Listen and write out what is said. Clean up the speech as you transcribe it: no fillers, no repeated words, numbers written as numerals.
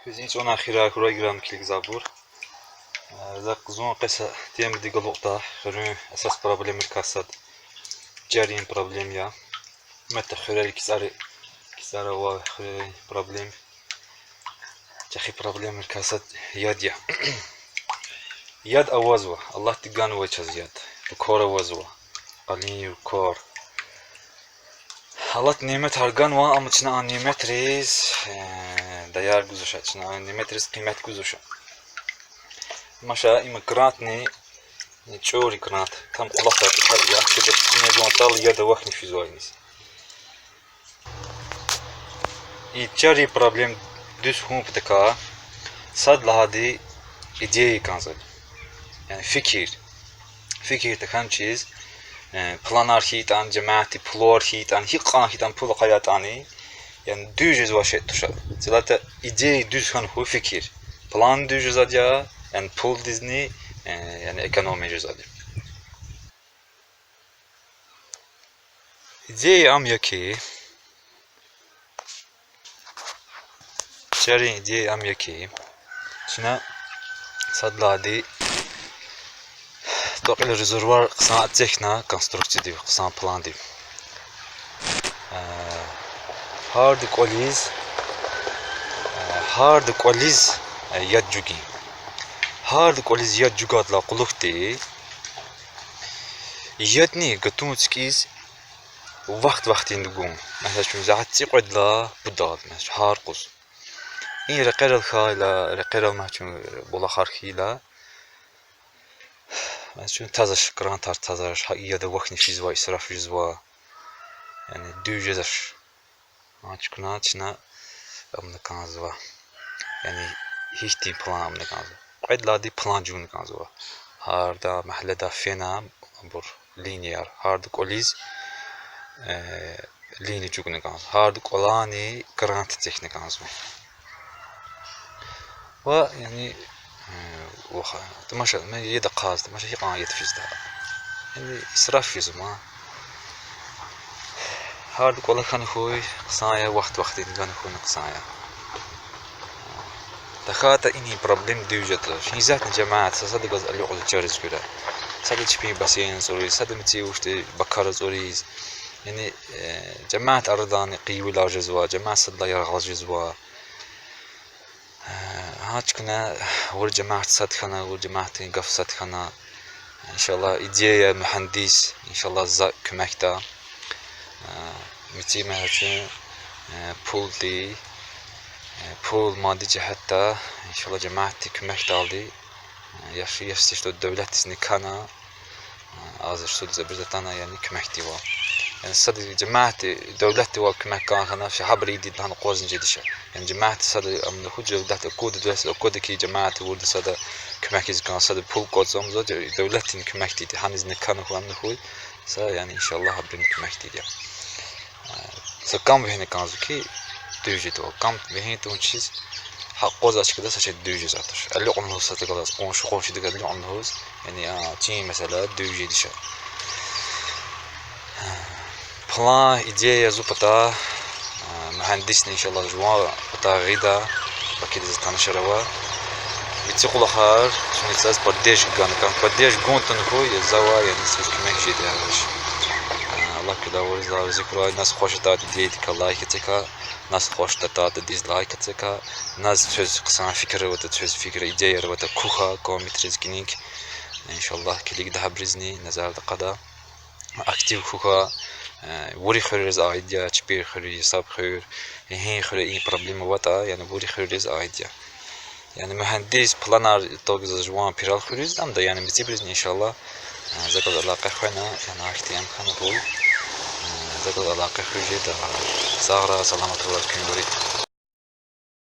Hiç ona xira kura giram kilik zabur. Zak zon qesa tiyam di galokta xırın esas problem kasad. Cerin problem ya. Meta xırel kisara wa xırel problem. Çaxi problem kasad yad ya. Yad awazwa. Allah tigan wa çaz yad. Kora wazwa. Ali kor. Allah nimet hargan wa ama çına an nimet reis dayar guzuşa çına an nimet reis kıymet guzuşa. Maşa ima grantni çori grant tam kulak tartışar ya şöyle ne zontal ya da vakni fizoyniz. İçeri problem düz hum pteka sad lahadi ideyi kanzal. Yani fikir tekan çiz planar hitan cemaati plor hitan hiqan hitan pul qayatani yani düz vaşet tuşa. Zaten ideyi düz han hu fikir. Plan düz adya yani pul dizni yani ekonomi cüzadi. İdeyi am yaki çeri ideyi am yaki şuna sadladi توقع الريزرفوار قصان تكنا كونستركتي ديو قصان بلان ديو هارد كوليز ياد جوجي هارد كوليز ياد جوجات لا قلوختي يادني قطومتكيز وقت ندقوم مثلا شو زعت تقعد لا بدال مثلا هارقص إن رقير الخايلة رقير المحجم بولا خارخيلا مثلا تازش grant تازش ya da vakni fizva israf fizva yani düzcedir açıkına çına amna kanzva yani hiç değil plan amna kanzva قيد di plan cun kanzva harda mahalleda fena bur linear hard koliz linear cun kanzva hard kolani grant teknik kanzva ve yani وخا تماشى ما يدا قاز تماشى هي قاية فيزدا يعني إسراف في زمان هارد والله كان خوي قصايا وقت كان خوي قصايا دخلت إني بروبلم دوجت شيء ذات جماعة صدق اللي يقول جارز كذا صدق شبيه بسين زوري صدق متي وشت بكر زوريز يعني جماعة أرضان قيوي لا جزوا جماعة صدق يرغل جزوا هاتكنا والجماعة صدخنا والجماعة قف صدخنا إن شاء الله إدية مهندس إن شاء الله زاك كمكتا متي مهتم بول مادي حتى إن شاء الله جماعتي كمكتا لي يفسشتو الدولة سنكنا أزر سود زبرتنا يعني كمكتي وا يعني صدق جماعتي دولتي وكمكان خنا في حبر يدي لهنا قوزن جديشة يعني جماعة صدق أمن حجة دولت كود درس كود كي جماعة ورد صدق كمكيز كان صدق بول قوز زمزة دولتين كمكتي دي حنز نكان هو أمن خوي سا يعني إن شاء الله حبرين كمكتي دي سكام بهنا كان زكي دوجي تو كام بهنا تون شيء حق قوز أشكال ساشة دوجي زاتش اللي عنده صدق قاس قونش دقة اللي عنده يعني تيم مثلا دوجي ديشة بلان إدية زوبتا مهندسني إن شاء الله جوا بتا غيدا بكيد زتان شروا بتقول خار شنو يتساس بديش كان بديش قونتن هو يزوا يعني سوي كمان جديد هذاش الله كده ورزا ذكرى ناس خوش تات ديتك لايك تك ناس خوش تات ديزلايك تك ناس تفز قصان فكرة وتتفز فكرة إدية وتكوخا كومتريز كينيك إن شاء الله كليك ده برزني نزار قدا أكتيف كوخا وري خيرز آيديا تشبير خير صاب خير هين خير إيه بروبلم وطا يعني وري خيرز آيديا يعني مهندس بلانر توجز جوان بيرال خيرز دام ده يعني بتبرزني إن شاء الله ذاك العلاقة خونا يعني اختيام خنا بول ذاك العلاقة خير جدا سارة سلامة الله كن بريد